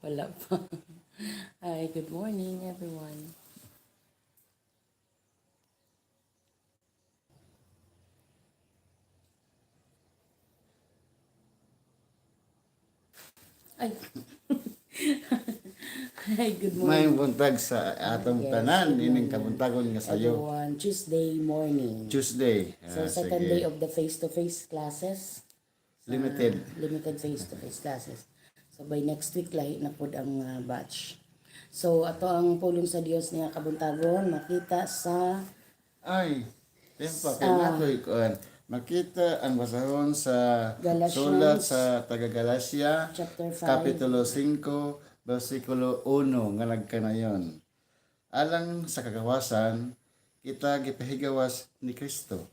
Wala pa. Hi, good morning everyone. Ay, hi, good May morning. buntag sa atong Yes, tanan good ining morning kabuntagon nga sayo. everyone. Tuesday morning. Tuesday. So, second Sige. day of the face-to-face classes. Limited. Limited face-to-face classes. So, by next week, lahi na po ang batch. So, ato ang pulong sa Dios niya kabuntagon, makita sa Ay, tempa kay nato ikuan. Makita ang basahon sa Galatians sulat sa taga Galacia chapter 5. kapitulo 5 bersikulo 1 nga nagkanayon. Alang sa kagawasan kita gipahigawas ni Kristo.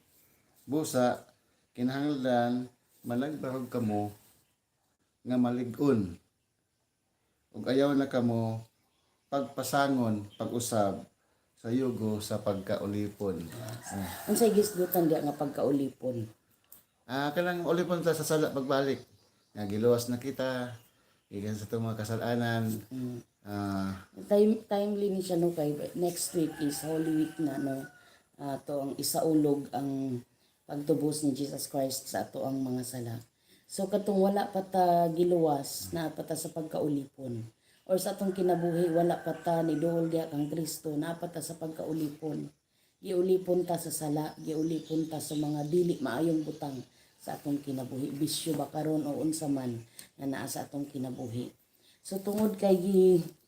Busa kinahanglan managbarog kamo nga malig-on ug ayaw na kamo pagpasangon pag-usab sa yugo sa pagkaulipon. Unsay gisgutan diya nga pagkaulipon? Kanang ulipon ta sa sala pagbalik. Nga giluwas na kita igan sa itong mga kasalanan. Timely ni siya no kay next week is Holy Week na no. To ang isaulog ang pagtubos ni Jesus Christ sa ato ang mga sala. So katong wala pa ta giluwas na pa ta sa pagkaulipon or sa atong kinabuhi wala pa ta ni duol diha kang Kristo na pa ta sa pagkaulipon. Giulipon ta sa sala, giulipon ta sa mga dili maayong butang sa atong kinabuhi, bisyo ba karon o unsa man na naa sa atong kinabuhi. So tungod kay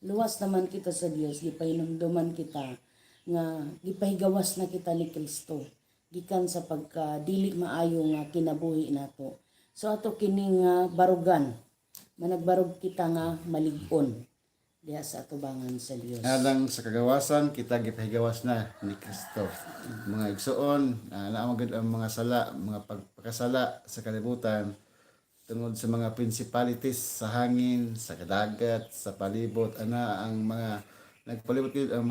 luwas naman kita sa Dios, gipahinumduman kita nga gipahigawas na kita ni Kristo gikan sa pagka dili maayo nga kinabuhi nato. So ato kining barugan, managbarog kita nga malig-on diha sa atubangan sa Dios. Alang sa kagawasan kita gipahigawas na ni Kristo. Mga igsoon, naamagad ang mga sala, mga pagpakasala sa kalibutan tungod sa mga principalities sa hangin, sa kadagat, sa palibot, ang mga nagpalibot gid ang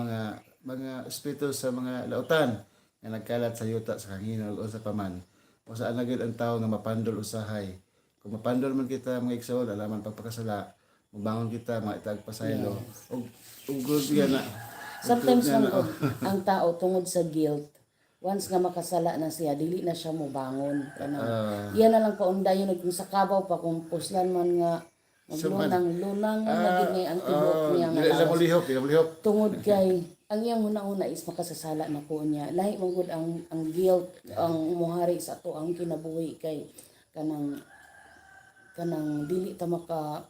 mga espiritu sa mga lautan nga nagkalat sa yuta sa hangin o sa paman. O saan na gid ang tao nga mapandol usahay. Kung mapandol man kita mga igsoon, alaman pagpakasala, mabangon kita, maitag pasaylo. Ug good yan na. Sometimes man ang tao tungod sa guilt, once nga makasala na siya, dili na siya mo bangon. Iyan na lang paundayon kung sa kabaw pa kung puslan man nga maglunang naging ngay ang tibok niya nga lawas. Lihok. Tungod kay ang iyang una-una is makasasala na po niya. Lahi man gud ang guilt ang muhari sa ato ang kinabuhi kay kanang dili ta maka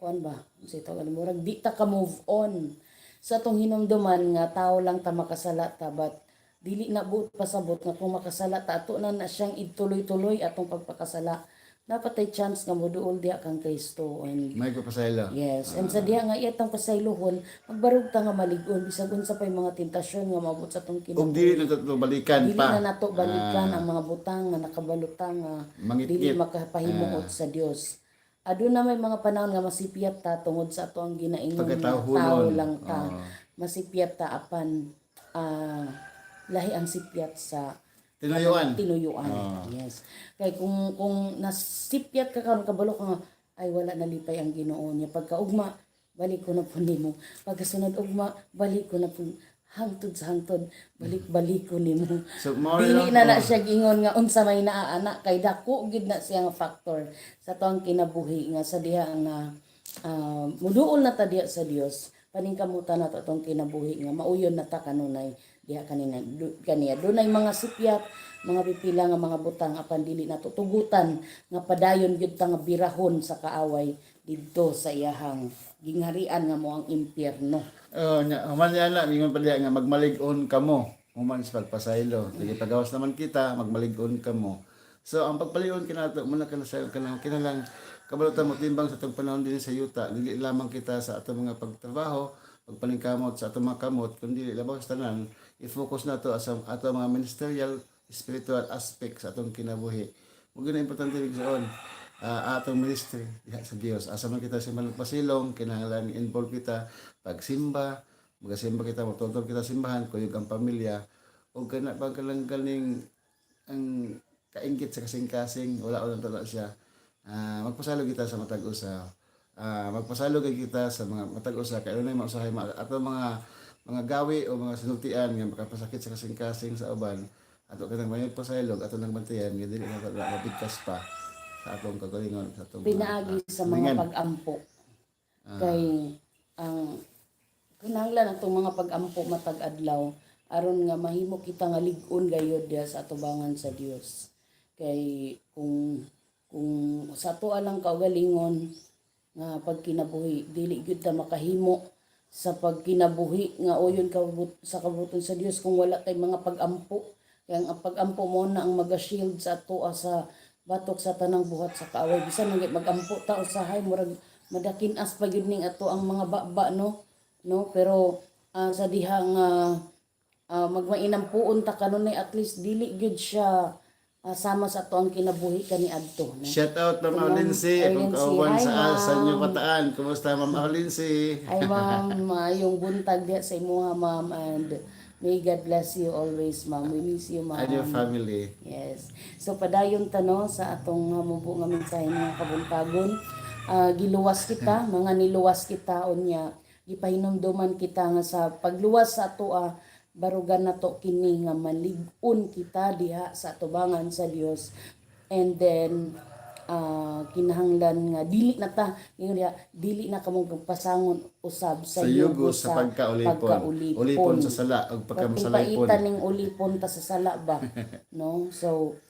kuan ba sa tawag murag di ta ka move on sa atong hinumduman nga tao lang ta makasala ta but dili na buot pasabot nga kung makasala ta ato na siyang ituloy-tuloy atong pagpakasala dapat ay chance nga moduol diha kang Kristo and May papasaylo. yes and sa diha nga iyatang pasaylohon magbarog ta nga malig-on bisag unsa pay mga tentasyon nga maabot sa atong Ug kinabuhi dili na ito balikan dili pa. na nato balikan ang mga butang nga nakabalutang nga dili Mangitngit. makapahimuot sa Dios. Aduna may mga panahon nga masipyat ta tungod sa ato ang ginaingon nga Pagkatahunon. tao lang ta. Masipyat ta apan lahi ang sipyat sa Tinuyuan. Yes. Kay kung nasipyat ka karon kabalo ka nga ay wala nalipay ang Ginoo niya pagkaugma balik ko na po nimo. Pagkasunod ugma balik ko na po hangtod sa hangtod balik ko nimo. So, more Dili lang, na siya gingon nga unsa may naana kay dako gid na siya nga factor sa tuang kinabuhi nga sa diha nga muduol na ta diha sa Dios paningkamutan nato atong kinabuhi nga mauyon na ta kanunay diha kaniya dunay mga sipyat mga pipila nga mga butang apan dili nato tugutan nga padayon gyud ta nga birahon sa kaaway didto sa iyahang gingharian nga mo ang impyerno. Human na, mingon pa diya nga magmalig-on kamo. Human sa pagpasaylo. Sige, pagawas naman kita, magmalig-on kamo. So, ang pagpalion kinato, muna ka na sa kinalang kabalutan mo timbang sa itong panahon din sa yuta. Dili lamang kita sa atong mga pagtrabaho, pagpaningkamot sa atong mga kamot, kundi labaw sa tanan, i-focus na to sa atong mga ministerial, spiritual aspect sa atong kinabuhi. Huwag na importante rin atong ministry diha sa Dios. Asa man kita sa pasilong, kinahanglan involve kita pagsimba, magasimba kita, matutog kita simbahan, kuyog ang pamilya, o kana pang kaning ang kainggit sa kasing-kasing, wala tala siya. Magpasalo kita sa matag usa magpasalo kay kita sa mga matag usa kay unay mausahay ato mga gawi o mga sinultian nga makapasakit sa kasing-kasing sa uban ato kanang may pasaylog ato nang bantayan nga dili na mapigkas pa sa atong kagalingon sa atong Pinaagi sa mga hilingan. pag-ampo. Kay ang kinahanglan atong mga pag-ampo matag adlaw aron nga mahimo kita nga lig-on gayud diha sa atubangan sa Dios. Kay kung sa ato lang kaugalingon nga pagkinabuhi dili gyud ta makahimo sa pagkinabuhi nga uyon sa kabuton sa Dios kung wala tay mga pag-ampo. Kaya ang pag-ampo mo na ang maga-shield sa ato sa batok sa tanang buhat sa kaaway. Bisan mag-ampo ta usahay murag madakin-as pa gyud ning ato ang mga baba no pero sa diha nga magmainam puon ta kanunay at least dili gyud siya sama sa ato ang kinabuhi kani adto no. Shout out Ma'am Lindsay, akong kauban sa inyong pataan. Kumusta Ma'am Lindsay? Ay ma'am, yung buntag diha sa imuha ma'am and may God bless you always ma'am. We miss you ma'am. And your family. Yes. So padayon tano sa atong hamubo nga mensahe nga kabuntagon. Giluwas kita, mga niluwas kita unya. Gipahinumduman kita nga sa pagluwas sa ato barugan nato kini nga malig-on kita diha sa atubangan sa Dios. And then kinahanglan nga dili na ta ingon diha dili na kamo pasangon usab sa yugo sa pagkaulipon. Ulipon sa sala ug pagkamasalaipon. Pagpaitan ning ulipon ta sa sala ba no. So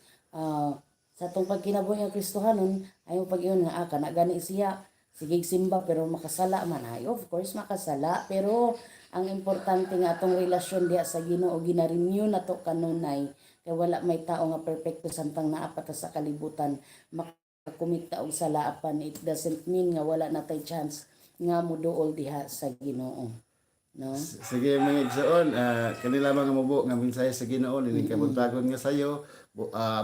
sa atong pagkinabuhi nga Kristohanon ayo pag-iyon nga kana gani siya sige simba pero makasala man ay of course makasala pero ang importante nga atong relasyon diha sa Ginoo gina-renew nato kanunay kay wala may tao nga perpekto samtang naa pa ta sa kalibutan makakumit ta og salaapan. It doesn't mean nga wala na tay chance nga moduol diha sa Ginoo no. Sige mga igsoon, kanila mga mubo nga mensahe sa Ginoo ini kabuntagon nga sayo.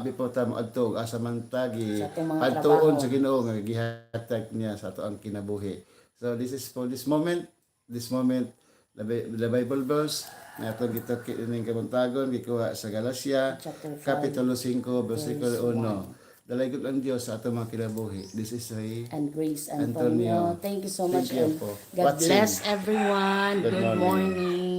Before ta moadto asa man tagi Sa atong mga adtuon trabaho. sa Ginoo nga gihatag niya sa ato ang kinabuhi. So this is for this moment the Bible verse na atong gitat kining kabuntagon gikuha sa Galacia Chapter 5, kapitulo 5 bersikulo 1. Dalaygon ang Dios sa atong mga kinabuhi. This is Ray and Grace Antonio. Antonio. Thank you so much Thank you and for God watching. bless everyone. Good Good morning. morning.